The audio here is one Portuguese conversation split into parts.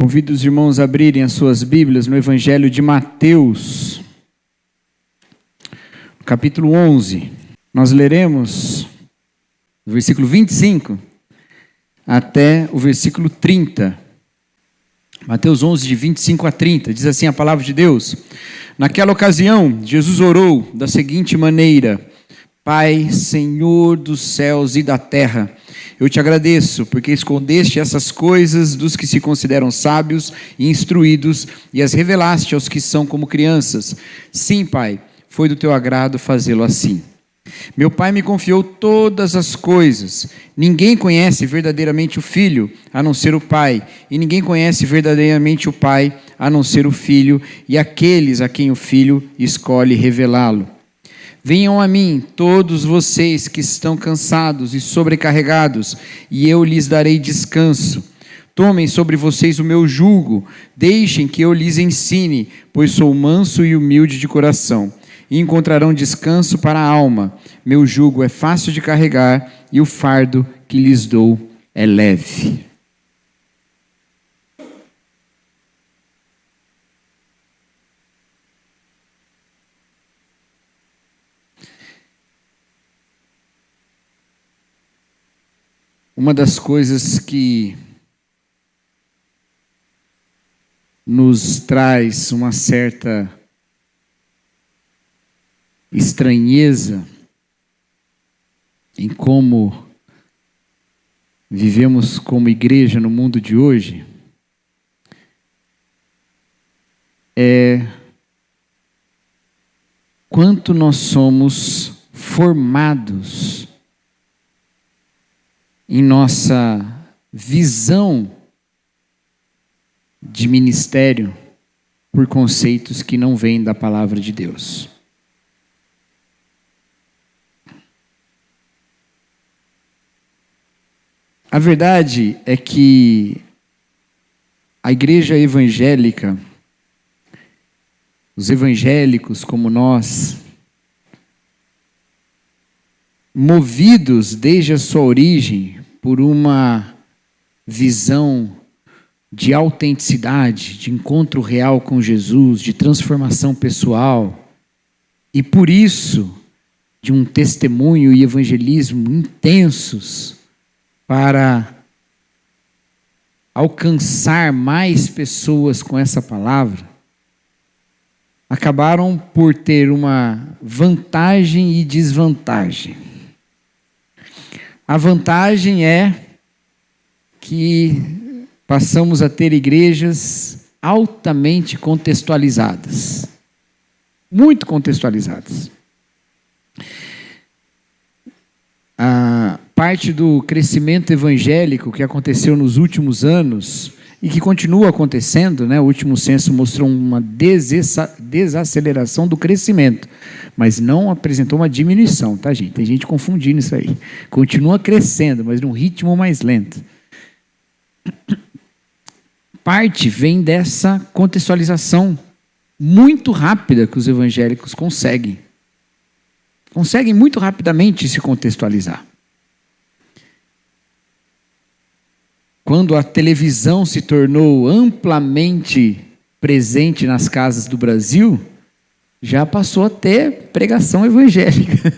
Convido os irmãos a abrirem as suas Bíblias no Evangelho de Mateus, capítulo 11. Nós leremos do versículo 25 até o versículo 30. Mateus 11, de 25 a 30, diz assim a palavra de Deus: Naquela ocasião, Jesus orou da seguinte maneira: Pai, Senhor dos céus e da terra, eu te agradeço, porque escondeste essas coisas dos que se consideram sábios e instruídos e as revelaste aos que são como crianças. Sim, Pai, foi do teu agrado fazê-lo assim. Meu Pai me confiou todas as coisas. Ninguém conhece verdadeiramente o Filho, a não ser o Pai, e ninguém conhece verdadeiramente o Pai, a não ser o Filho, e aqueles a quem o Filho escolhe revelá-lo. Venham a mim, todos vocês que estão cansados e sobrecarregados, e eu lhes darei descanso. Tomem sobre vocês o meu jugo, deixem que eu lhes ensine, pois sou manso e humilde de coração, e encontrarão descanso para a alma. Meu jugo é fácil de carregar, e o fardo que lhes dou é leve. Uma das coisas que nos traz uma certa estranheza em como vivemos como igreja no mundo de hoje é quanto nós somos formados em nossa visão de ministério por conceitos que não vêm da palavra de Deus. A verdade é que a igreja evangélica, os evangélicos como nós, movidos desde a sua origem por uma visão de autenticidade, de encontro real com Jesus, de transformação pessoal, e por isso de um testemunho e evangelismo intensos para alcançar mais pessoas com essa palavra, acabaram por ter uma vantagem e desvantagem. A vantagem é que passamos a ter igrejas altamente contextualizadas, muito contextualizadas. A parte do crescimento evangélico que aconteceu nos últimos anos e que continua acontecendo, né? O último censo mostrou uma desaceleração do crescimento, mas não apresentou uma diminuição, tá, gente? Tem gente confundindo isso aí. Continua crescendo, mas num ritmo mais lento. Parte vem dessa contextualização muito rápida que os evangélicos conseguem. Conseguem muito rapidamente se contextualizar. Quando a televisão se tornou amplamente presente nas casas do Brasil, já passou a ter pregação evangélica.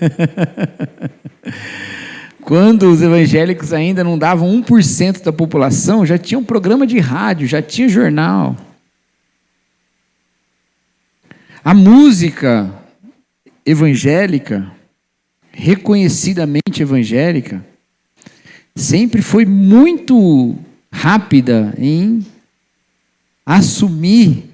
Quando os evangélicos ainda não davam 1% da população, já tinha um programa de rádio, já tinha jornal. A música evangélica, reconhecidamente evangélica, sempre foi muito rápida em assumir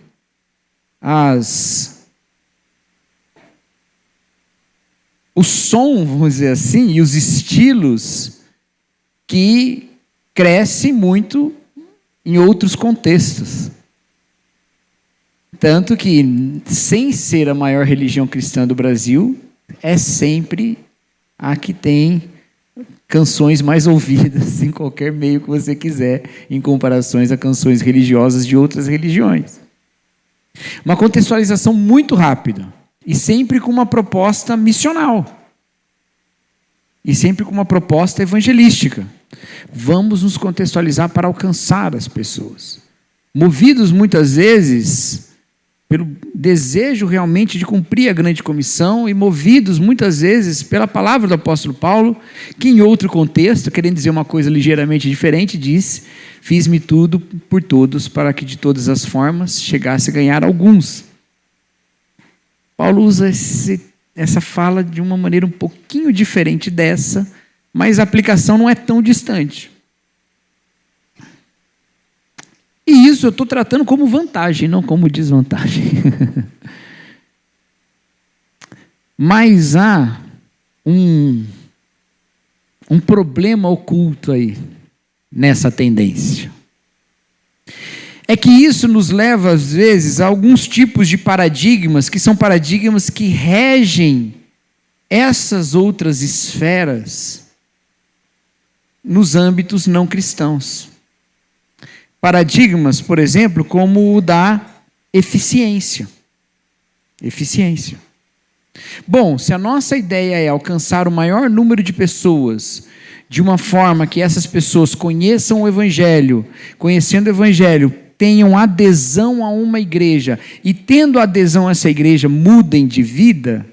o som, vamos dizer assim, e os estilos que crescem muito em outros contextos. Tanto que, sem ser a maior religião cristã do Brasil, é sempre a que tem canções mais ouvidas em qualquer meio que você quiser, em comparações a canções religiosas de outras religiões. Uma contextualização muito rápida, e sempre com uma proposta missional, e sempre com uma proposta evangelística. Vamos nos contextualizar para alcançar as pessoas. movidos muitas vezes pelo desejo realmente de cumprir a grande comissão e movidos muitas vezes pela palavra do apóstolo Paulo, que em outro contexto, querendo dizer uma coisa ligeiramente diferente, diz: fiz-me tudo por todos, para que de todas as formas chegasse a ganhar alguns. Paulo usa essa fala de uma maneira um pouquinho diferente dessa, mas a aplicação não é tão distante. E isso eu estou tratando como vantagem, não como desvantagem. Mas há um problema oculto aí, nessa tendência. É que isso nos leva, às vezes, a alguns tipos de paradigmas, que são paradigmas que regem essas outras esferas nos âmbitos não cristãos. Paradigmas, por exemplo, como o da eficiência. Eficiência. Bom, se a nossa ideia é alcançar o maior número de pessoas de uma forma que essas pessoas conheçam o Evangelho, conhecendo o Evangelho, tenham adesão a uma igreja e, tendo adesão a essa igreja, mudem de vida,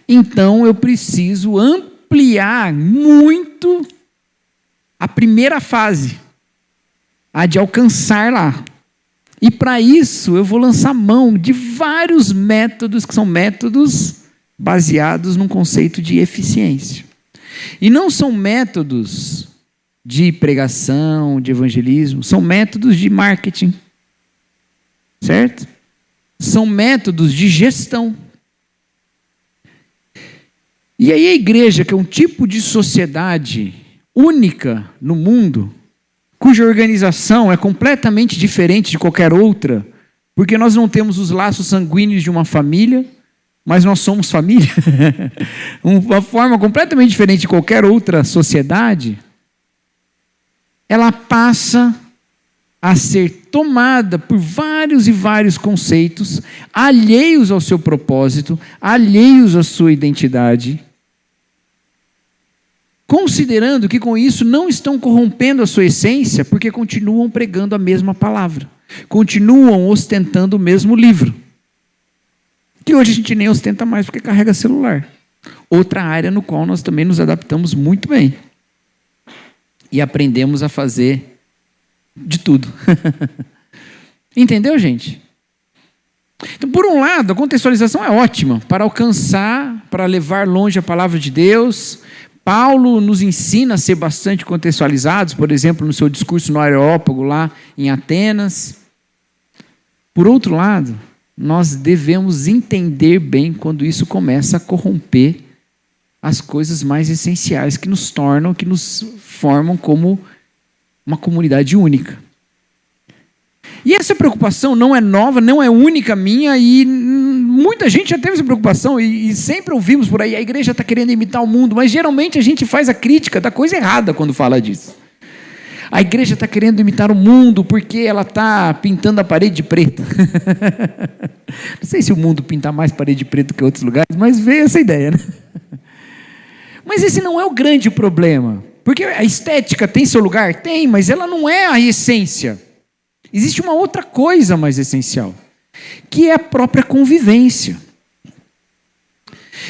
então eu preciso ampliar muito a primeira fase, a de alcançar lá. E para isso eu vou lançar mão de vários métodos, que são métodos baseados num conceito de eficiência. E não são métodos de pregação, de evangelismo, são métodos de marketing, certo? São métodos de gestão. E aí a igreja, que é um tipo de sociedade única no mundo, cuja organização é completamente diferente de qualquer outra, porque nós não temos os laços sanguíneos de uma família, mas nós somos família, uma forma completamente diferente de qualquer outra sociedade, ela passa a ser tomada por vários e vários conceitos, alheios ao seu propósito, alheios à sua identidade, considerando que com isso não estão corrompendo a sua essência, porque continuam pregando a mesma palavra, continuam ostentando o mesmo livro, que hoje a gente nem ostenta mais porque carrega celular. Outra área no qual nós também nos adaptamos muito bem. E aprendemos a fazer de tudo. Entendeu, gente? Então, por um lado, a contextualização é ótima para alcançar, para levar longe a palavra de Deus. Paulo nos ensina a ser bastante contextualizados, por exemplo, no seu discurso no Areópago, lá em Atenas. Por outro lado, nós devemos entender bem quando isso começa a corromper as coisas mais essenciais que nos tornam, que nos formam como uma comunidade única. E essa preocupação não é nova, não é única minha, e muita gente já teve essa preocupação, e sempre ouvimos por aí, a igreja está querendo imitar o mundo, mas geralmente a gente faz a crítica da coisa errada quando fala disso. A igreja está querendo imitar o mundo porque ela está pintando a parede de preto. Não sei se o mundo pinta mais parede de preto que outros lugares, mas veio essa ideia, né? Mas esse não é o grande problema, porque a estética tem seu lugar? Tem, mas ela não é a essência. Existe uma outra coisa mais essencial, que é a própria convivência.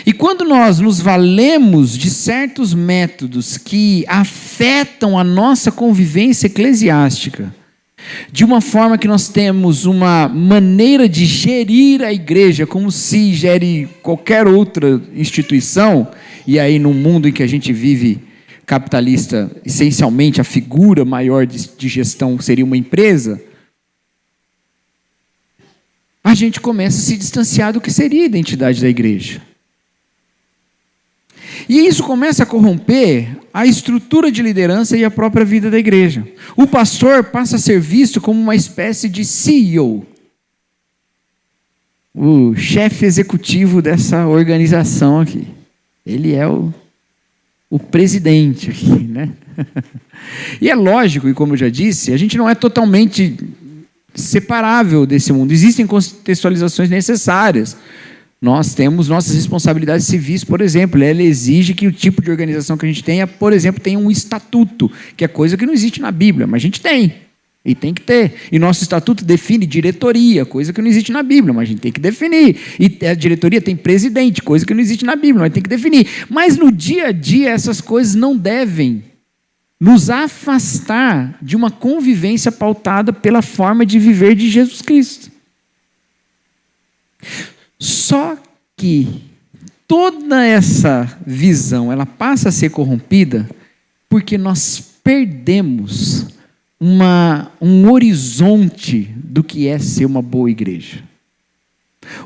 E quando nós nos valemos de certos métodos que afetam a nossa convivência eclesiástica, de uma forma que nós temos uma maneira de gerir a igreja como se gere qualquer outra instituição, e aí no mundo em que a gente vive capitalista, essencialmente a figura maior de gestão seria uma empresa, a gente começa a se distanciar do que seria a identidade da igreja. E isso começa a corromper a estrutura de liderança e a própria vida da igreja. O pastor passa a ser visto como uma espécie de CEO, o chefe executivo dessa organização aqui. Ele é o presidente aqui, né? E é lógico, e como eu já disse, a gente não é totalmente separável desse mundo. Existem contextualizações necessárias. Nós temos nossas responsabilidades civis, por exemplo. Ela exige que o tipo de organização que a gente tenha, por exemplo, tenha um estatuto, que é coisa que não existe na Bíblia, mas a gente tem. E tem que ter. E nosso estatuto define diretoria, coisa que não existe na Bíblia, mas a gente tem que definir. E a diretoria tem presidente, coisa que não existe na Bíblia, mas tem que definir. Mas no dia a dia essas coisas não devem nos afastar de uma convivência pautada pela forma de viver de Jesus Cristo. Só que toda essa visão, ela passa a ser corrompida porque nós perdemos um horizonte do que é ser uma boa igreja,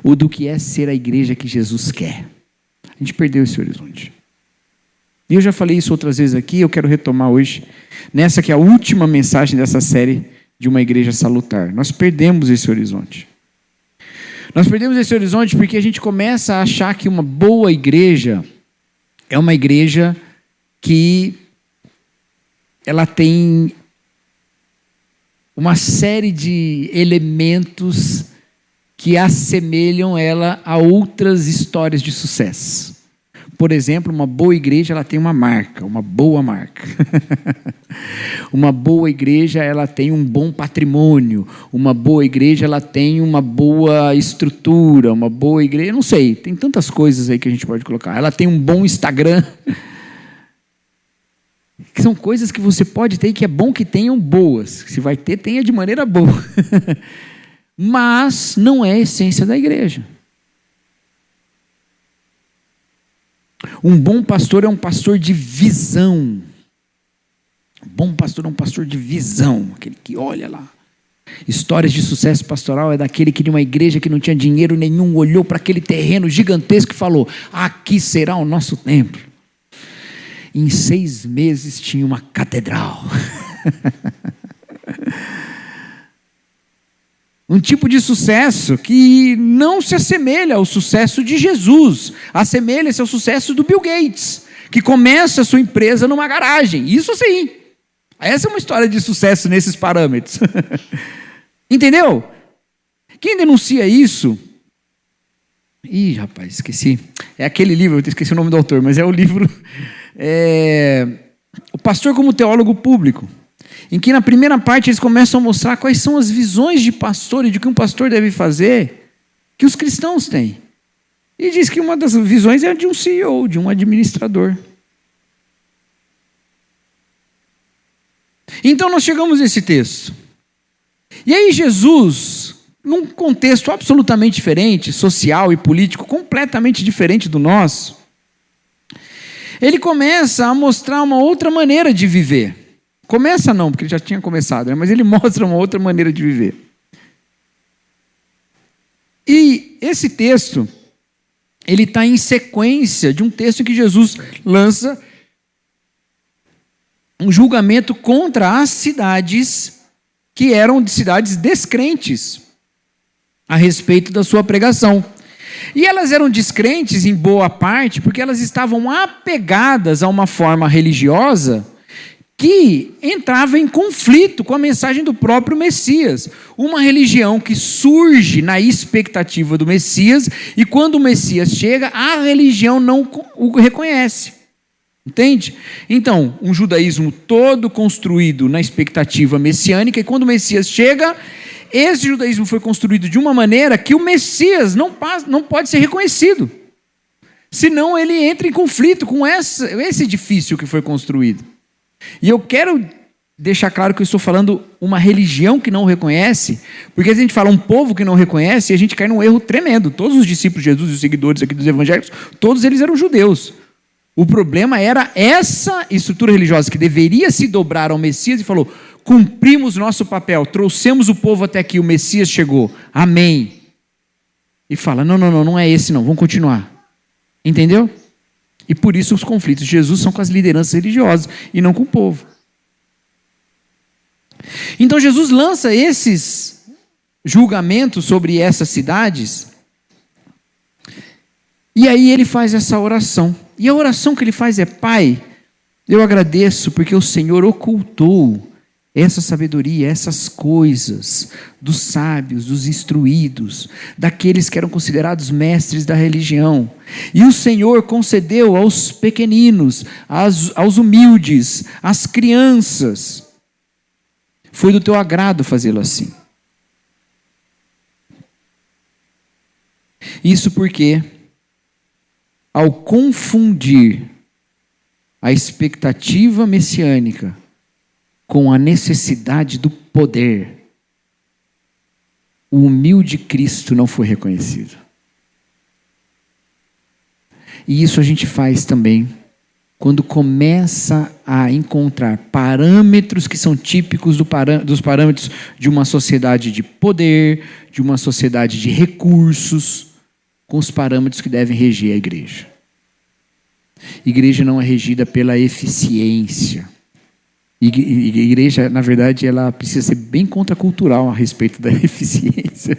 ou do que é ser a igreja que Jesus quer. A gente perdeu esse horizonte. E eu já falei isso outras vezes aqui, eu quero retomar hoje, nessa que é a última mensagem dessa série de uma igreja salutar. Nós perdemos esse horizonte. Nós perdemos esse horizonte porque a gente começa a achar que uma boa igreja é uma igreja que ela tem uma série de elementos que assemelham ela a outras histórias de sucesso. Por exemplo, uma boa igreja, ela tem uma marca, uma boa marca. Uma boa igreja, ela tem um bom patrimônio. Uma boa igreja, ela tem uma boa estrutura. Uma boa igreja, não sei, tem tantas coisas aí que a gente pode colocar. Ela tem um bom Instagram. Que são coisas que você pode ter e que é bom que tenham boas. Se vai ter, tenha de maneira boa. Mas não é a essência da igreja. Um bom pastor é um pastor de visão. Um bom pastor é um pastor de visão. Aquele que olha lá. Histórias de sucesso pastoral é daquele que, numa igreja que não tinha dinheiro nenhum, olhou para aquele terreno gigantesco e falou: aqui será o nosso templo. Em 6 meses tinha uma catedral. Um tipo de sucesso que não se assemelha ao sucesso de Jesus. Assemelha-se ao sucesso do Bill Gates, que começa a sua empresa numa garagem. Isso sim. Essa é uma história de sucesso nesses parâmetros. Entendeu? Quem denuncia isso... Ih, rapaz, esqueci. É aquele livro, eu esqueci o nome do autor, mas é o livro... O Pastor como Teólogo Público, em que na primeira parte eles começam a mostrar quais são as visões de pastor e de que um pastor deve fazer, que os cristãos têm. E diz que uma das visões é a de um CEO, de um administrador. Então nós chegamos a esse texto. E aí Jesus, num contexto absolutamente diferente, social e político, completamente diferente do nosso, ele começa a mostrar uma outra maneira de viver. Começa não, porque ele já tinha começado, né? Mas ele mostra uma outra maneira de viver. E esse texto, ele está em sequência de um texto em que Jesus lança um julgamento contra as cidades que eram de cidades descrentes a respeito da sua pregação. E elas eram descrentes em boa parte porque elas estavam apegadas a uma forma religiosa que entrava em conflito com a mensagem do próprio Messias. Uma religião que surge na expectativa do Messias e quando o Messias chega, a religião não o reconhece. Entende? Então, um judaísmo todo construído na expectativa messiânica e quando o Messias chega, esse judaísmo foi construído de uma maneira que o Messias não pode ser reconhecido. Senão ele entra em conflito com esse edifício que foi construído. E eu quero deixar claro que eu estou falando uma religião que não reconhece, porque a gente fala um povo que não reconhece e a gente cai num erro tremendo. Todos os discípulos de Jesus e os seguidores aqui dos evangélicos, todos eles eram judeus. O problema era essa estrutura religiosa que deveria se dobrar ao Messias e falou: cumprimos nosso papel, trouxemos o povo até aqui, o Messias chegou, amém. E fala: não é esse não, vamos continuar. Entendeu? E por isso os conflitos de Jesus são com as lideranças religiosas e não com o povo. Então Jesus lança esses julgamentos sobre essas cidades e aí ele faz essa oração. E a oração que ele faz é: Pai, eu agradeço porque o Senhor ocultou essa sabedoria, essas coisas dos sábios, dos instruídos, daqueles que eram considerados mestres da religião. E o Senhor concedeu aos pequeninos, aos humildes, às crianças. Foi do teu agrado fazê-lo assim. Isso porque, ao confundir a expectativa messiânica com a necessidade do poder, o humilde Cristo não foi reconhecido. E isso a gente faz também quando começa a encontrar parâmetros que são típicos dos parâmetros de uma sociedade de poder, de uma sociedade de recursos, com os parâmetros que devem reger a igreja. Igreja não é regida pela eficiência. Igreja, na verdade, ela precisa ser bem contracultural a respeito da eficiência.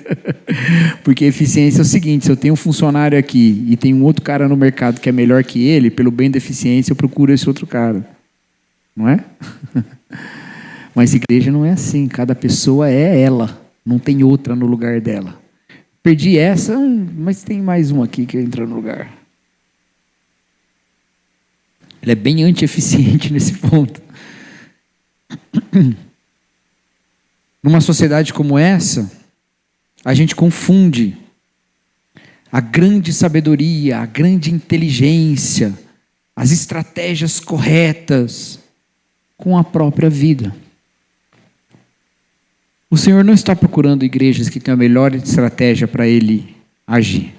Porque a eficiência é o seguinte: se eu tenho um funcionário aqui e tem um outro cara no mercado que é melhor que ele, pelo bem da eficiência eu procuro esse outro cara. Não é? Mas igreja não é assim. Cada pessoa é ela. Não tem outra no lugar dela. Perdi essa, mas tem mais um aqui que entra no lugar. Ele é bem anti-eficiente nesse ponto. Numa sociedade como essa, a gente confunde a grande sabedoria, a grande inteligência, as estratégias corretas com a própria vida. O Senhor não está procurando igrejas que tenham a melhor estratégia para Ele agir.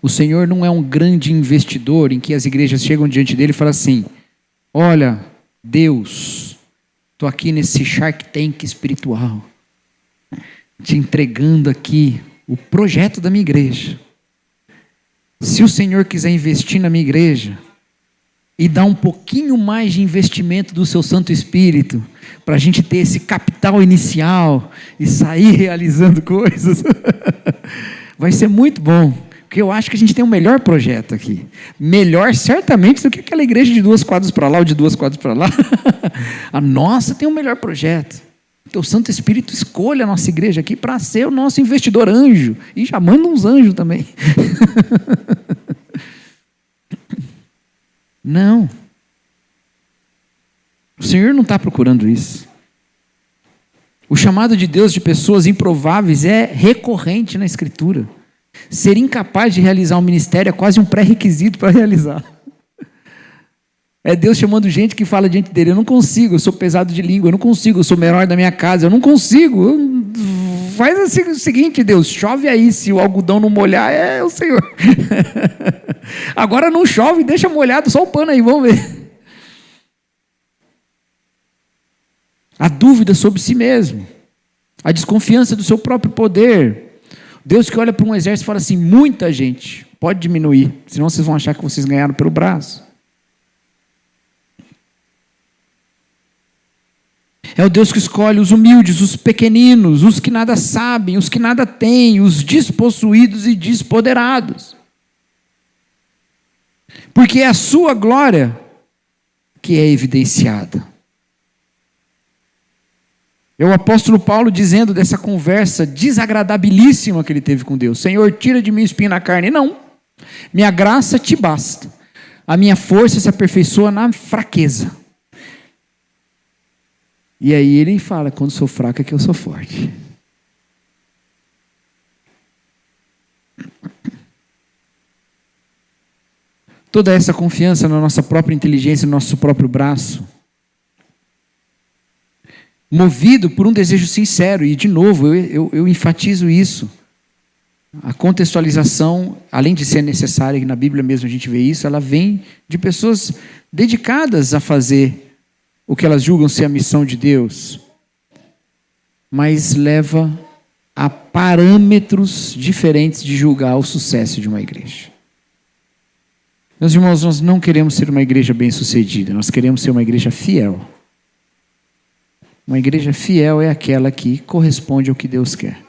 O Senhor não é um grande investidor em que as igrejas chegam diante dele e falam assim: olha, Deus, estou aqui nesse Shark Tank espiritual, te entregando aqui o projeto da minha igreja. Se o Senhor quiser investir na minha igreja e dar um pouquinho mais de investimento do seu Santo Espírito, para a gente ter esse capital inicial e sair realizando coisas, vai ser muito bom. Porque eu acho que a gente tem um melhor projeto aqui. Melhor, certamente, do que aquela igreja de 2 quadras para lá ou de 2 quadras para lá. A nossa tem um melhor projeto. Então o Santo Espírito escolhe a nossa igreja aqui para ser o nosso investidor anjo. E já manda uns anjos também. Não. O Senhor não está procurando isso. O chamado de Deus de pessoas improváveis é recorrente na Escritura. Ser incapaz de realizar um ministério é quase um pré-requisito para realizar. É Deus chamando gente que fala diante dele: eu não consigo, eu sou pesado de língua, eu não consigo, eu sou o menor da minha casa, eu não consigo. Faz assim, o seguinte, Deus, chove aí, se o algodão não molhar, é o Senhor. Agora não chove, deixa molhado, só o pano aí, vamos ver. A dúvida sobre si mesmo, a desconfiança do seu próprio poder. Deus que olha para um exército e fala assim: muita gente, pode diminuir, senão vocês vão achar que vocês ganharam pelo braço. É o Deus que escolhe os humildes, os pequeninos, os que nada sabem, os que nada têm, os despossuídos e despoderados. Porque é a sua glória que é evidenciada. É o apóstolo Paulo dizendo dessa conversa desagradabilíssima que ele teve com Deus: Senhor, tira de mim o espinho na carne. Não, minha graça te basta. A minha força se aperfeiçoa na fraqueza. E aí ele fala: quando sou fraco é que eu sou forte. Toda essa confiança na nossa própria inteligência, no nosso próprio braço, movido por um desejo sincero. E de novo, eu enfatizo isso. A contextualização, além de ser necessária, e na Bíblia mesmo a gente vê isso, ela vem de pessoas dedicadas a fazer o que elas julgam ser a missão de Deus, mas leva a parâmetros diferentes de julgar o sucesso de uma igreja. Meus irmãos, nós não queremos ser uma igreja bem-sucedida, nós queremos ser uma igreja fiel. Uma igreja fiel é aquela que corresponde ao que Deus quer.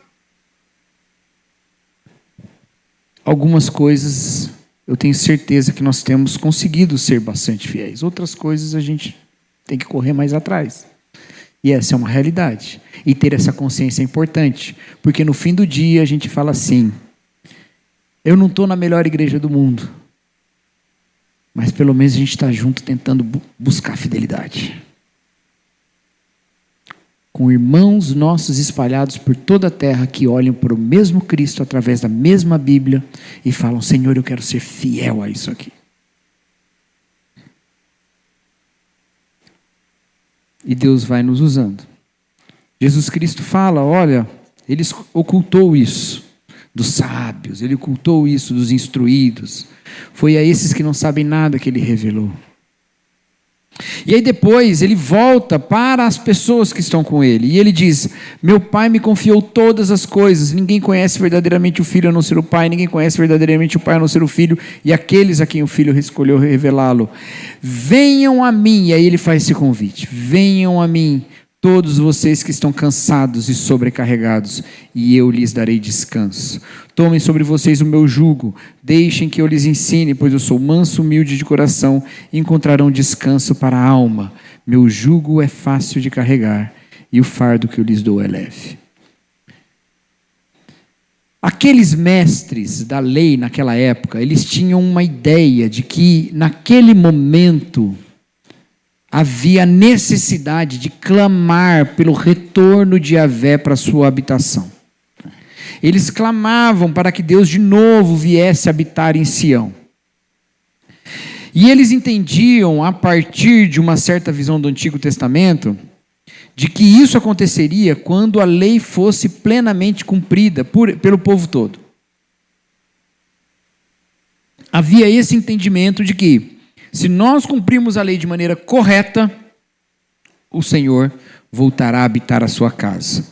Algumas coisas eu tenho certeza que nós temos conseguido ser bastante fiéis. Outras coisas a gente tem que correr mais atrás. E essa é uma realidade. E ter essa consciência é importante. Porque no fim do dia a gente fala assim: eu não estou na melhor igreja do mundo, mas pelo menos a gente está junto tentando buscar fidelidade. com irmãos nossos espalhados por toda a terra que olham para o mesmo Cristo através da mesma Bíblia e falam: Senhor, eu quero ser fiel a isso aqui. E Deus vai nos usando. Jesus Cristo fala: olha, ele ocultou isso dos sábios, ele ocultou isso dos instruídos. Foi a esses que não sabem nada que ele revelou. E aí depois ele volta para as pessoas que estão com ele. E ele diz: meu pai me confiou todas as coisas. Ninguém conhece verdadeiramente o filho a não ser o pai. Ninguém conhece verdadeiramente o pai a não ser o filho. E aqueles a quem o filho escolheu revelá-lo. Venham a mim. E aí ele faz esse convite: venham a mim, todos vocês que estão cansados e sobrecarregados, e eu lhes darei descanso. Tomem sobre vocês o meu jugo, deixem que eu lhes ensine, pois eu sou manso, humilde de coração, e encontrarão descanso para a alma. Meu jugo é fácil de carregar, e o fardo que eu lhes dou é leve. Aqueles mestres da lei naquela época, eles tinham uma ideia de que naquele momento havia necessidade de clamar pelo retorno de Yahvé para a sua habitação. Eles clamavam para que Deus de novo viesse habitar em Sião. E eles entendiam, a partir de uma certa visão do Antigo Testamento, de que isso aconteceria quando a lei fosse plenamente cumprida pelo povo todo. Havia esse entendimento de que, se nós cumprirmos a lei de maneira correta, o Senhor voltará a habitar a sua casa.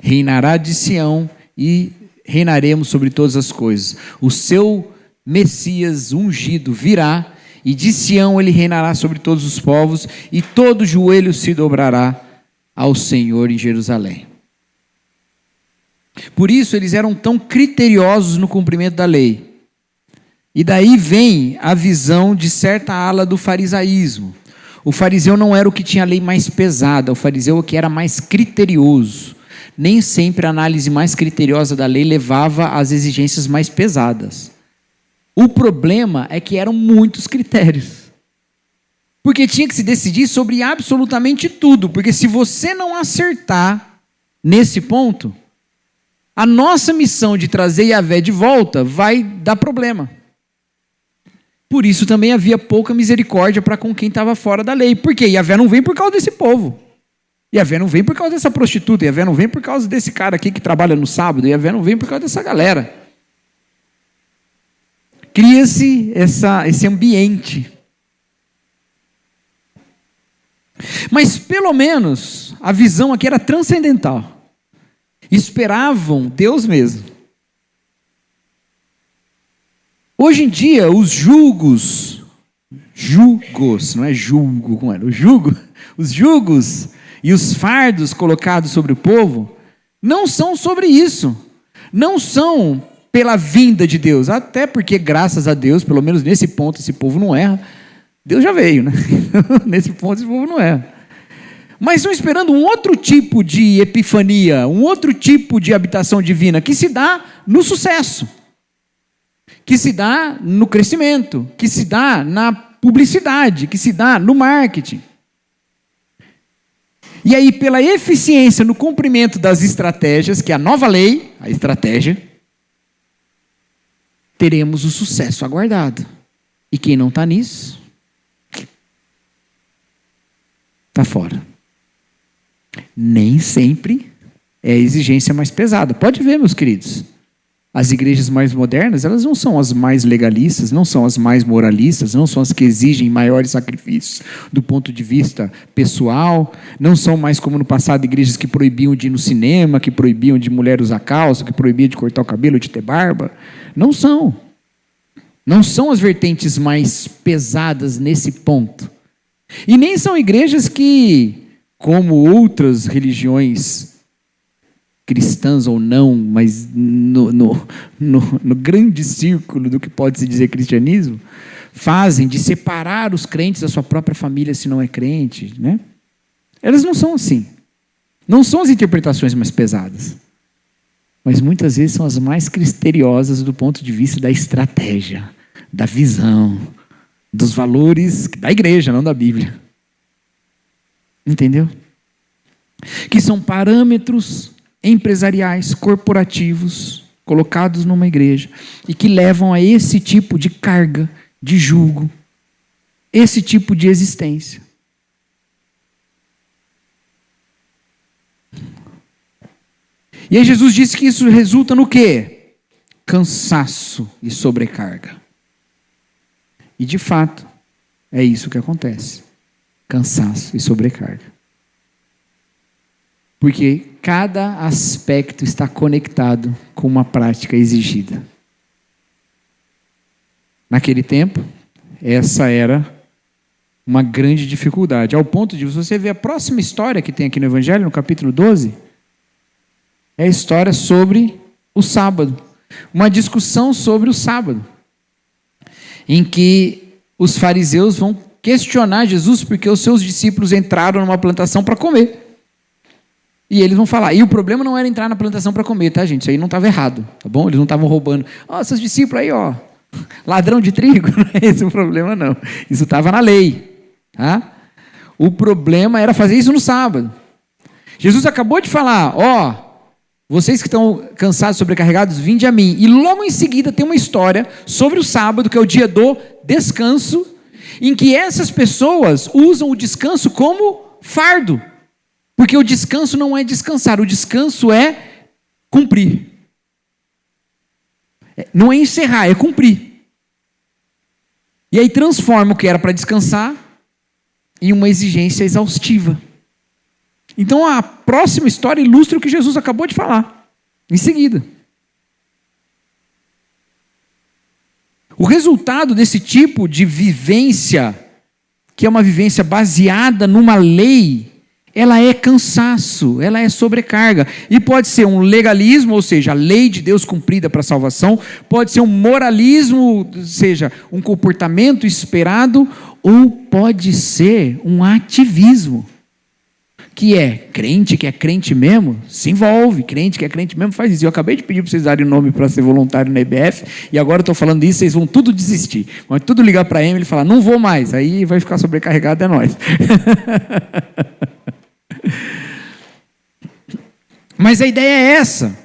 Reinará de Sião e reinaremos sobre todas as coisas. O seu Messias ungido virá, e de Sião ele reinará sobre todos os povos, e todo joelho se dobrará ao Senhor em Jerusalém. Por isso eles eram tão criteriosos no cumprimento da lei. E daí vem a visão de certa ala do farisaísmo. O fariseu não era o que tinha a lei mais pesada, o fariseu é o que era mais criterioso. Nem sempre a análise mais criteriosa da lei levava às exigências mais pesadas. O problema é que eram muitos critérios. Porque tinha que se decidir sobre absolutamente tudo. Porque se você não acertar nesse ponto, a nossa missão de trazer Yahvé de volta vai dar problema. Por isso também havia pouca misericórdia para com quem estava fora da lei. Por quê? Yahvé não vem por causa desse povo. Yahvé não vem por causa dessa prostituta. Yahvé não vem por causa desse cara aqui que trabalha no sábado. Yahvé não vem por causa dessa galera. Cria-se esse ambiente. Mas pelo menos a visão aqui era transcendental. Esperavam Deus mesmo. Hoje em dia, os julgos, não é julgo, como era? Os julgos e os fardos colocados sobre o povo, não são sobre isso. Não são pela vinda de Deus. Até porque, graças a Deus, pelo menos nesse ponto, esse povo não erra. Deus já veio, né? Nesse ponto, esse povo não erra. Mas estão esperando um outro tipo de epifania, um outro tipo de habitação divina, que se dá no sucesso, que se dá no crescimento, que se dá na publicidade, que se dá no marketing. E aí, pela eficiência no cumprimento das estratégias, que é a nova lei, a estratégia, teremos o sucesso aguardado. E quem não está nisso, está fora. Nem sempre é a exigência mais pesada. Pode ver, meus queridos. As igrejas mais modernas, elas não são as mais legalistas, não são as mais moralistas, não são as que exigem maiores sacrifícios do ponto de vista pessoal, não são mais como no passado igrejas que proibiam de ir no cinema, que proibiam de mulher usar calça, que proibiam de cortar o cabelo, de ter barba. Não são. Não são as vertentes mais pesadas nesse ponto. E nem são igrejas que, como outras religiões cristãs ou não, mas no grande círculo do que pode se dizer cristianismo, fazem de separar os crentes da sua própria família se não é crente, né? Elas não são assim. Não são as interpretações mais pesadas, mas muitas vezes são as mais criteriosas do ponto de vista da estratégia, da visão, dos valores da igreja, não da Bíblia. Entendeu? que são parâmetros empresariais, corporativos, colocados numa igreja, e que levam a esse tipo de carga, de jugo, esse tipo de existência. E aí Jesus disse que isso resulta no quê? Cansaço e sobrecarga. E de fato, é isso que acontece. Cansaço e sobrecarga. Porque cada aspecto está conectado com uma prática exigida. Naquele tempo, essa era uma grande dificuldade. Ao ponto de você ver a próxima história que tem aqui no Evangelho, no capítulo 12, é a história sobre o sábado. Uma discussão sobre o sábado. Em que os fariseus vão questionar Jesus porque os seus discípulos entraram numa plantação para comer. E eles vão falar, e o problema não era entrar na plantação para comer, tá, gente? Isso aí não estava errado, tá bom? Eles não estavam roubando. Ó, seus discípulos aí, ó, ladrão de trigo, não é esse o problema, não. Isso estava na lei, tá? O problema era fazer isso no sábado. Jesus acabou de falar, ó, vocês que estão cansados, sobrecarregados, vinde a mim. E logo em seguida tem uma história sobre o sábado, que é o dia do descanso, em que essas pessoas usam o descanso como fardo. Porque o descanso não é descansar, o descanso é cumprir. Não é encerrar, é cumprir. E aí transforma o que era para descansar em uma exigência exaustiva. Então a próxima história ilustra o que Jesus acabou de falar, em seguida. O resultado desse tipo de vivência, que é uma vivência baseada numa lei, ela é cansaço, ela é sobrecarga. E pode ser um legalismo, ou seja, a lei de Deus cumprida para a salvação. Pode ser um moralismo, ou seja, um comportamento esperado. Ou pode ser um ativismo, que é crente que é crente mesmo, se envolve. Crente que é crente mesmo faz isso. Eu acabei de pedir para vocês darem o nome para ser voluntário na EBF, e agora eu estou falando isso, vocês vão tudo desistir. Vão tudo ligar para ele e falar, não vou mais. Aí vai ficar sobrecarregado, é nós. Mas a ideia é essa.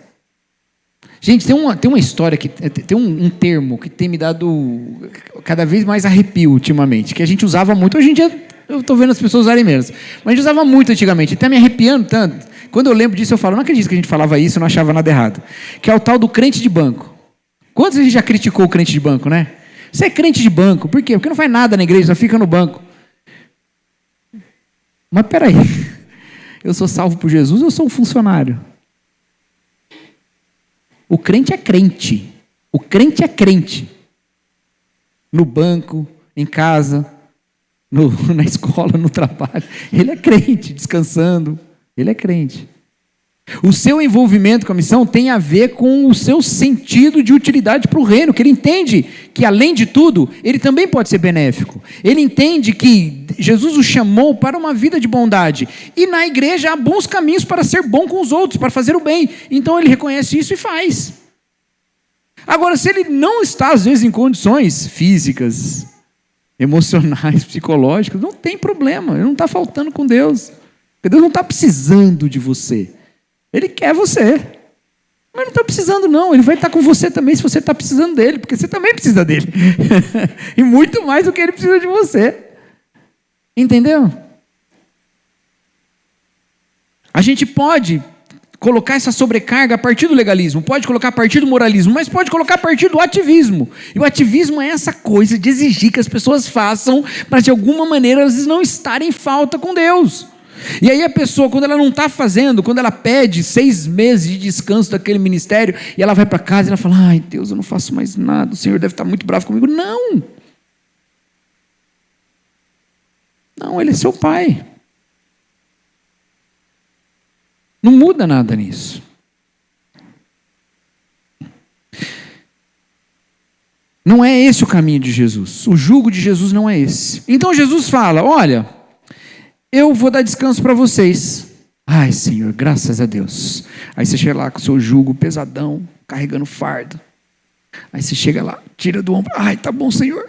Gente, tem uma história, tem um termo que tem me dado cada vez mais arrepio ultimamente, que a gente usava muito. Hoje em dia eu estou vendo as pessoas usarem menos, mas a gente usava muito antigamente, está me arrepiando tanto. Quando eu lembro disso eu falo, não acredito que a gente falava isso, eu não achava nada errado. Que é o tal do crente de banco. Quantos a gente já criticou o crente de banco, né? Você é crente de banco, por quê? Porque não faz nada na igreja, só fica no banco. Mas peraí, eu sou salvo por Jesus ou eu sou um funcionário? O crente é crente. O crente é crente. No banco, em casa, na escola, no trabalho. Ele é crente, descansando. Ele é crente. O seu envolvimento com a missão tem a ver com o seu sentido de utilidade para o reino, que ele entende que, além de tudo, ele também pode ser benéfico. Ele entende que Jesus o chamou para uma vida de bondade. E na igreja há bons caminhos para ser bom com os outros, para fazer o bem. Então ele reconhece isso e faz. Agora, se ele não está, às vezes, em condições físicas, emocionais, psicológicas, não tem problema. Ele não está faltando com Deus. Porque Deus não está precisando de você. Ele quer você, mas não está precisando não, ele vai estar com você também se você está precisando dele, porque você também precisa dele, e muito mais do que ele precisa de você, entendeu? A gente pode colocar essa sobrecarga a partir do legalismo, pode colocar a partir do moralismo, mas pode colocar a partir do ativismo, e o ativismo é essa coisa de exigir que as pessoas façam, para de alguma maneira elas não estarem em falta com Deus. E aí a pessoa, quando ela não está fazendo, quando ela pede 6 meses de descanso daquele ministério, e ela vai para casa e ela fala, ai Deus, eu não faço mais nada, o Senhor deve estar muito bravo comigo. Não, Ele é seu pai. Não muda nada nisso. Não é esse o caminho de Jesus, o jugo de Jesus não é esse. Então Jesus fala, olha, eu vou dar descanso para vocês. Ai, Senhor, graças a Deus. Aí você chega lá com o seu jugo pesadão, carregando fardo. Aí você chega lá, tira do ombro. Ai, tá bom, Senhor.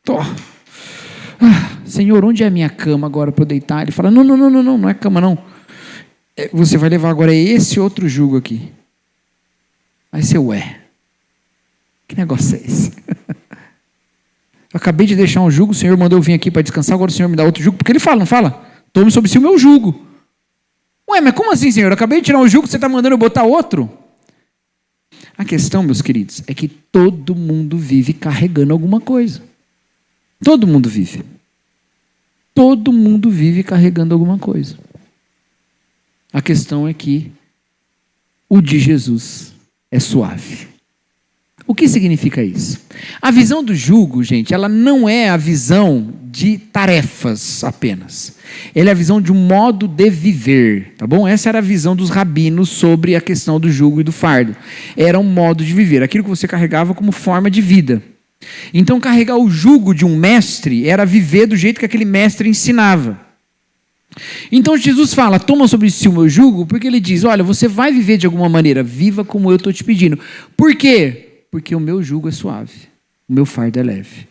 Tô. Senhor, onde é a minha cama agora para eu deitar? Ele fala, não é cama não. Você vai levar agora esse outro jugo aqui. Aí você, ué, que negócio é esse? Eu acabei de deixar um jugo, o Senhor mandou eu vir aqui para descansar, agora o Senhor me dá outro jugo. Porque Ele fala, não fala? Tome sobre si o meu jugo. Ué, mas como assim, Senhor? Eu acabei de tirar um jugo, você está mandando eu botar outro? A questão, meus queridos, é que todo mundo vive carregando alguma coisa. Todo mundo vive. Todo mundo vive carregando alguma coisa. A questão é que o de Jesus é suave. O que significa isso? A visão do jugo, gente, ela não é a visão de tarefas apenas. Ela é a visão de um modo de viver, tá bom? Essa era a visão dos rabinos sobre a questão do jugo e do fardo. Era um modo de viver, aquilo que você carregava como forma de vida. Então, carregar o jugo de um mestre era viver do jeito que aquele mestre ensinava. Então, Jesus fala, toma sobre si o meu jugo, porque ele diz, olha, você vai viver de alguma maneira, viva como eu estou te pedindo. Por quê? Porque o meu jugo é suave, o meu fardo é leve.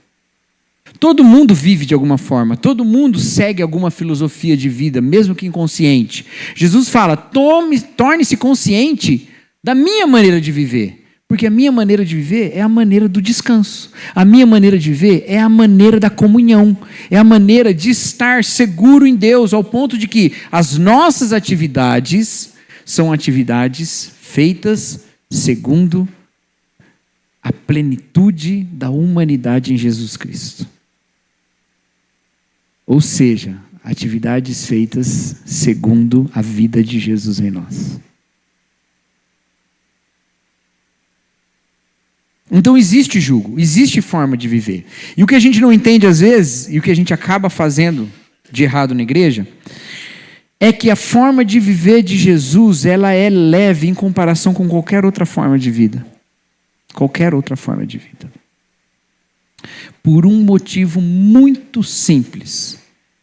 Todo mundo vive de alguma forma, todo mundo segue alguma filosofia de vida, mesmo que inconsciente. Jesus fala, torne-se consciente da minha maneira de viver. Porque a minha maneira de viver é a maneira do descanso. A minha maneira de viver é a maneira da comunhão. É a maneira de estar seguro em Deus, ao ponto de que as nossas atividades são atividades feitas segundo a plenitude da humanidade em Jesus Cristo. Ou seja, atividades feitas segundo a vida de Jesus em nós. Então existe jugo, existe forma de viver. E o que a gente não entende às vezes, e o que a gente acaba fazendo de errado na igreja, é que a forma de viver de Jesus, ela é leve em comparação com qualquer outra forma de vida. Qualquer outra forma de vida. Por um motivo muito simples.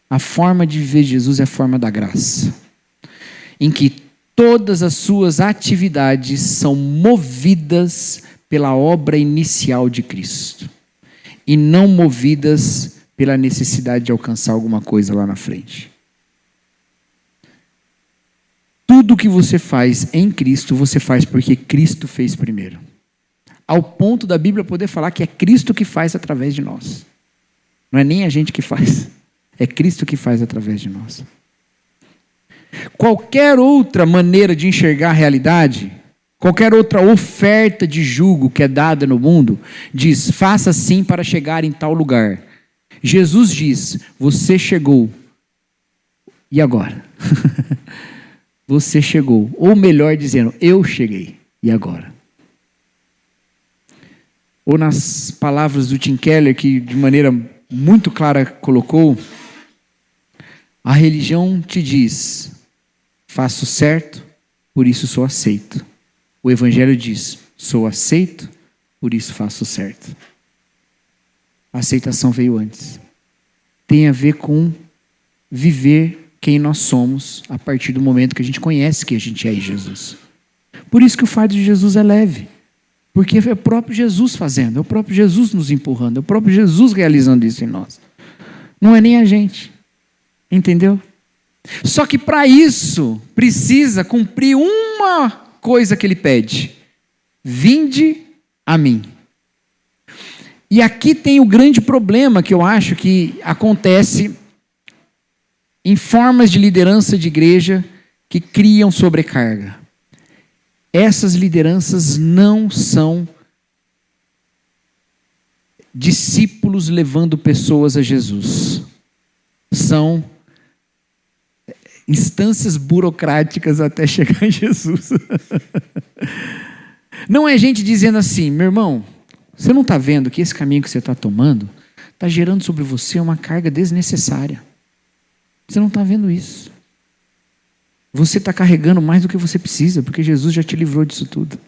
A forma de viver de Jesus é a forma da graça. Em que todas as suas atividades são movidas pela obra inicial de Cristo. E não movidas pela necessidade de alcançar alguma coisa lá na frente. Tudo que você faz em Cristo, você faz porque Cristo fez primeiro. Ao ponto da Bíblia poder falar que é Cristo que faz através de nós. Não é nem a gente que faz. É Cristo que faz através de nós. Qualquer outra maneira de enxergar a realidade, qualquer outra oferta de jugo que é dada no mundo, diz, faça assim para chegar em tal lugar. Jesus diz, você chegou. E agora? Você chegou. Ou melhor dizendo, eu cheguei. E agora? Ou nas palavras do Tim Keller, que de maneira muito clara colocou, a religião te diz, faço certo, por isso sou aceito. O Evangelho diz, sou aceito, por isso faço certo. A aceitação veio antes. Tem a ver com viver quem nós somos a partir do momento que a gente conhece que a gente é em Jesus. Por isso que o fardo de Jesus é leve. Porque é o próprio Jesus fazendo, é o próprio Jesus nos empurrando, é o próprio Jesus realizando isso em nós. Não é nem a gente. Entendeu? Só que para isso, precisa cumprir uma coisa que ele pede. Vinde a mim. E aqui tem o grande problema que eu acho que acontece em formas de liderança de igreja que criam sobrecarga. Essas lideranças não são discípulos levando pessoas a Jesus. São instâncias burocráticas até chegar em Jesus. Não é gente dizendo assim, meu irmão, você não está vendo que esse caminho que você está tomando está gerando sobre você uma carga desnecessária. Você não está vendo isso. Você está carregando mais do que você precisa, porque Jesus já te livrou disso tudo.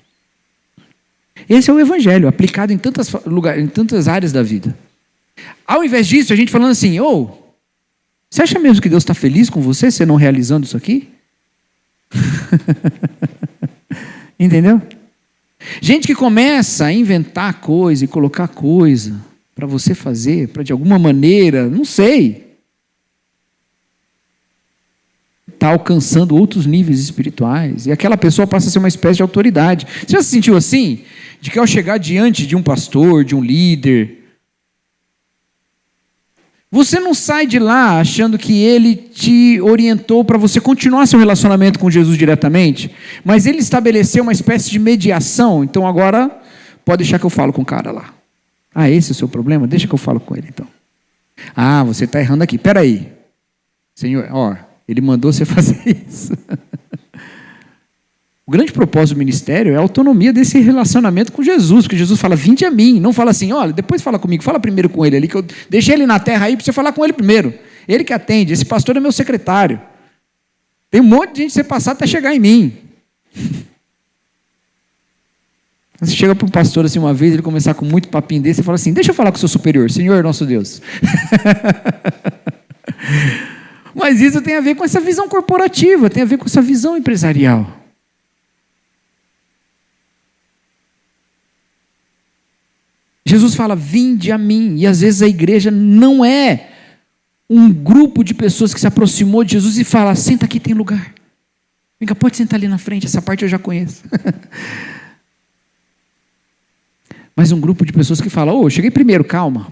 Esse é o Evangelho, aplicado em tantas áreas da vida. Ao invés disso, a gente falando assim, você acha mesmo que Deus está feliz com você não realizando isso aqui? Entendeu? Gente que começa a inventar coisa e colocar coisa para você fazer, para de alguma maneira, não sei. está alcançando outros níveis espirituais, e aquela pessoa passa a ser uma espécie de autoridade. Você já se sentiu assim? De que ao chegar diante de um pastor, de um líder, você não sai de lá achando que ele te orientou para você continuar seu relacionamento com Jesus diretamente, mas ele estabeleceu uma espécie de mediação. Então agora pode deixar que eu falo com o cara lá. Ah, esse é o seu problema? Deixa que eu falo com ele então. Ah, você está errando aqui. Espera aí. Senhor, ele mandou você fazer isso. O grande propósito do ministério é a autonomia desse relacionamento com Jesus, porque Jesus fala, vinde a mim, não fala assim, olha, depois fala comigo, fala primeiro com ele ali, que eu deixei ele na terra aí para você falar com ele primeiro. Ele que atende, esse pastor é meu secretário. Tem um monte de gente ser passado até chegar em mim. Você chega para um pastor assim uma vez, ele começar com muito papinho desse, e fala assim, deixa eu falar com o seu superior, Senhor nosso Deus. Mas isso tem a ver com essa visão corporativa, tem a ver com essa visão empresarial. Jesus fala, vinde a mim, e às vezes a igreja não é um grupo de pessoas que se aproximou de Jesus e fala, senta aqui, tem lugar. Vem cá, pode sentar ali na frente, essa parte eu já conheço. Mas um grupo de pessoas que fala, cheguei primeiro, calma,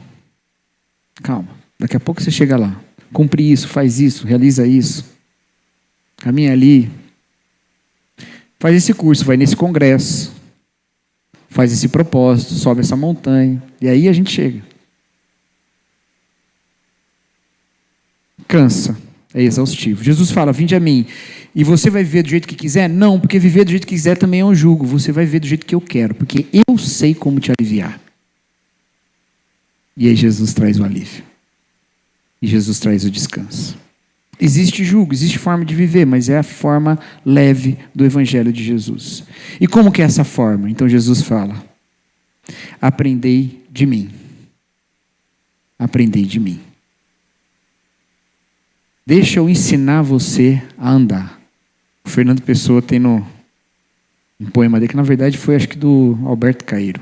daqui a pouco você chega lá, cumpre isso, faz isso, realiza isso, caminha ali, faz esse curso, vai nesse congresso, faz esse propósito, sobe essa montanha, e aí a gente chega. Cansa, é exaustivo. Jesus fala, vinde a mim, e você vai viver do jeito que quiser? Não, porque viver do jeito que quiser também é um jugo, você vai viver do jeito que eu quero, porque eu sei como te aliviar. E aí Jesus traz o alívio, e Jesus traz o descanso. Existe jugo, existe forma de viver, mas é a forma leve do Evangelho de Jesus. E como que é essa forma? Então Jesus fala, aprendei de mim. Aprendei de mim. Deixa eu ensinar você a andar. O Fernando Pessoa tem um poema dele, que na verdade foi acho que do Alberto Caeiro,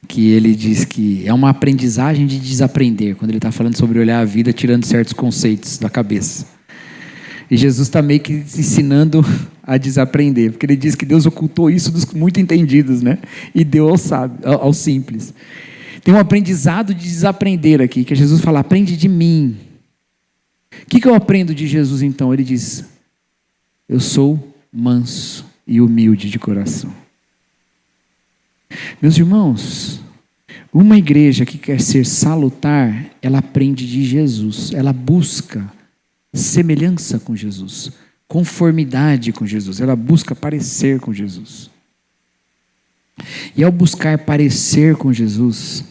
que ele diz que é uma aprendizagem de desaprender, quando ele está falando sobre olhar a vida tirando certos conceitos da cabeça. E Jesus está meio que ensinando a desaprender, porque ele diz que Deus ocultou isso dos muito entendidos, né? E deu ao simples. Tem um aprendizado de desaprender aqui, que Jesus fala, aprende de mim. O que eu aprendo de Jesus então? Ele diz, eu sou manso e humilde de coração. Meus irmãos, uma igreja que quer ser salutar, ela aprende de Jesus, ela busca semelhança com Jesus, conformidade com Jesus, ela busca parecer com Jesus. E ao buscar parecer com Jesus,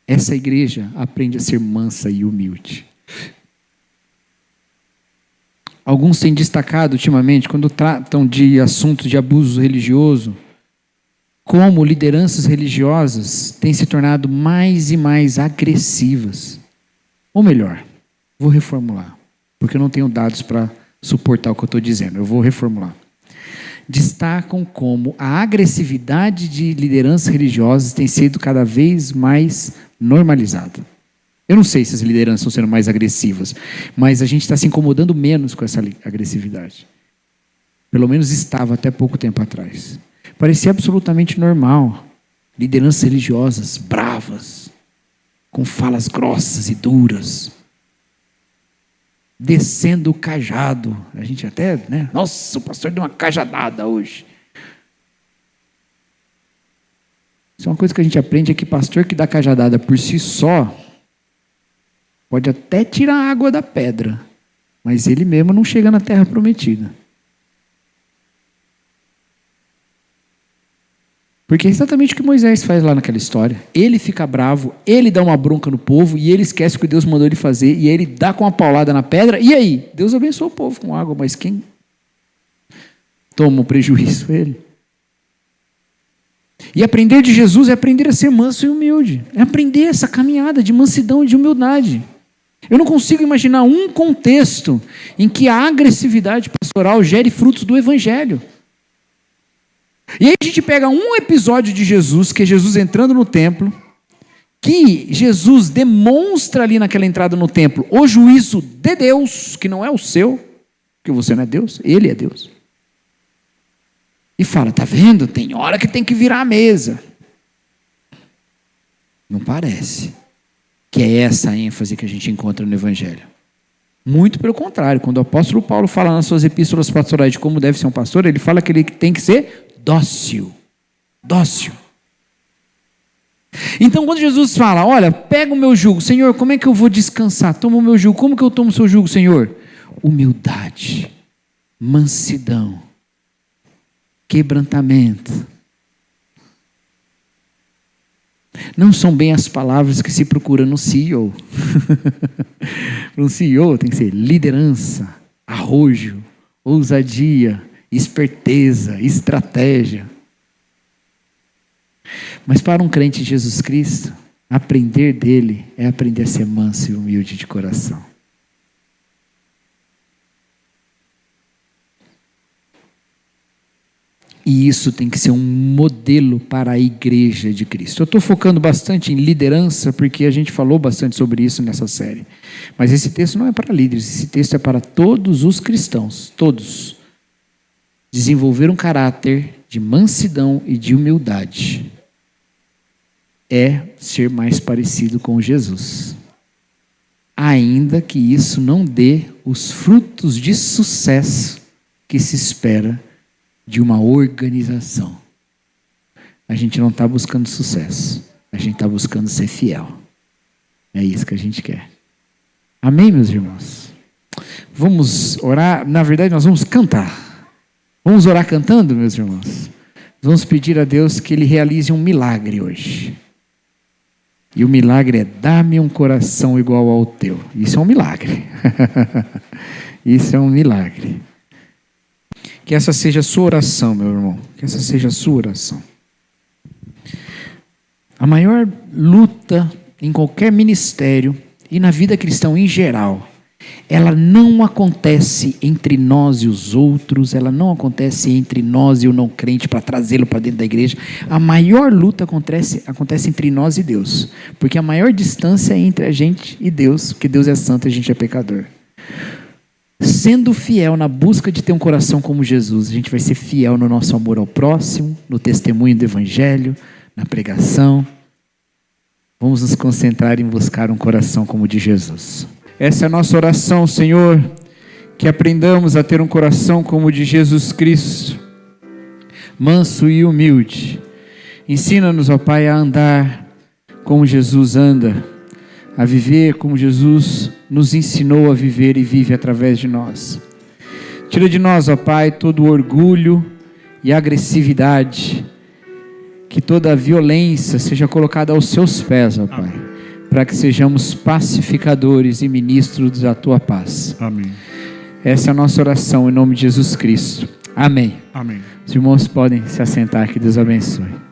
essa igreja aprende a ser mansa e humilde. Alguns têm destacado ultimamente, quando tratam de assuntos de abuso religioso, como lideranças religiosas têm se tornado mais e mais agressivas. Ou melhor, vou reformular, porque eu não tenho dados para suportar o que eu estou dizendo, eu vou reformular. Destacam como a agressividade de lideranças religiosas tem sido cada vez mais normalizada. Eu não sei se as lideranças estão sendo mais agressivas, mas a gente está se incomodando menos com essa agressividade. Pelo menos estava até pouco tempo atrás. Parecia absolutamente normal. Lideranças religiosas bravas, com falas grossas e duras, descendo o cajado. A gente até, né? Nossa, o pastor deu uma cajadada hoje. Isso é uma coisa que a gente aprende, é que pastor que dá cajadada por si só, pode até tirar a água da pedra, mas ele mesmo não chega na terra prometida. Porque é exatamente o que Moisés faz lá naquela história. Ele fica bravo, ele dá uma bronca no povo, e ele esquece o que Deus mandou ele fazer, e ele dá com uma paulada na pedra, e aí? Deus abençoa o povo com água, mas quem toma o prejuízo? Ele. E aprender de Jesus é aprender a ser manso e humilde. É aprender essa caminhada de mansidão e de humildade. Eu não consigo imaginar um contexto em que a agressividade pastoral gere frutos do Evangelho. E aí a gente pega um episódio de Jesus, que é Jesus entrando no templo, que Jesus demonstra ali naquela entrada no templo o juízo de Deus, que não é o seu, porque você não é Deus, ele é Deus. E fala, tá vendo? Tem hora que tem que virar a mesa. Não parece que é essa a ênfase que a gente encontra no Evangelho. Muito pelo contrário, quando o apóstolo Paulo fala nas suas epístolas pastorais de como deve ser um pastor, ele fala que ele tem que ser dócil. Dócil. Então quando Jesus fala, olha, pega o meu jugo, Senhor, como é que eu vou descansar? Toma o meu jugo, como que eu tomo o seu jugo, Senhor? Humildade, mansidão, quebrantamento. Não são bem as palavras que se procura no CEO. Para um CEO tem que ser liderança, arrojo, ousadia, esperteza, estratégia. Mas para um crente em Jesus Cristo, aprender dele é aprender a ser manso e humilde de coração. E isso tem que ser um modelo para a igreja de Cristo. Eu estou focando bastante em liderança, porque a gente falou bastante sobre isso nessa série. Mas esse texto não é para líderes, esse texto é para todos os cristãos, todos. Desenvolver um caráter de mansidão e de humildade é ser mais parecido com Jesus. Ainda que isso não dê os frutos de sucesso que se espera de uma organização. A gente não está buscando sucesso. A gente está buscando ser fiel. É isso que a gente quer. Amém, meus irmãos? Vamos orar. Na verdade, nós vamos cantar. Vamos orar cantando, meus irmãos? Vamos pedir a Deus que Ele realize um milagre hoje. E o milagre é: dá-me um coração igual ao teu. Isso é um milagre. Isso é um milagre. Que essa seja a sua oração, meu irmão. Que essa seja a sua oração. A maior luta em qualquer ministério e na vida cristã em geral, ela não acontece entre nós e os outros, ela não acontece entre nós e o não crente para trazê-lo para dentro da igreja. A maior luta acontece entre nós e Deus, porque a maior distância é entre a gente e Deus, porque Deus é santo e a gente é pecador. Sendo fiel na busca de ter um coração como Jesus, a gente vai ser fiel no nosso amor ao próximo, no testemunho do Evangelho, na pregação. Vamos nos concentrar em buscar um coração como o de Jesus. Essa é a nossa oração, Senhor, que aprendamos a ter um coração como o de Jesus Cristo, manso e humilde. Ensina-nos, ó Pai, a andar como Jesus anda, a viver como Jesus nos ensinou a viver e vive através de nós. Tira de nós, ó Pai, todo o orgulho e agressividade, que toda a violência seja colocada aos seus pés, ó Pai, para que sejamos pacificadores e ministros da Tua paz. Amém. Essa é a nossa oração em nome de Jesus Cristo. Amém. Amém. Os irmãos podem se assentar, que Deus abençoe.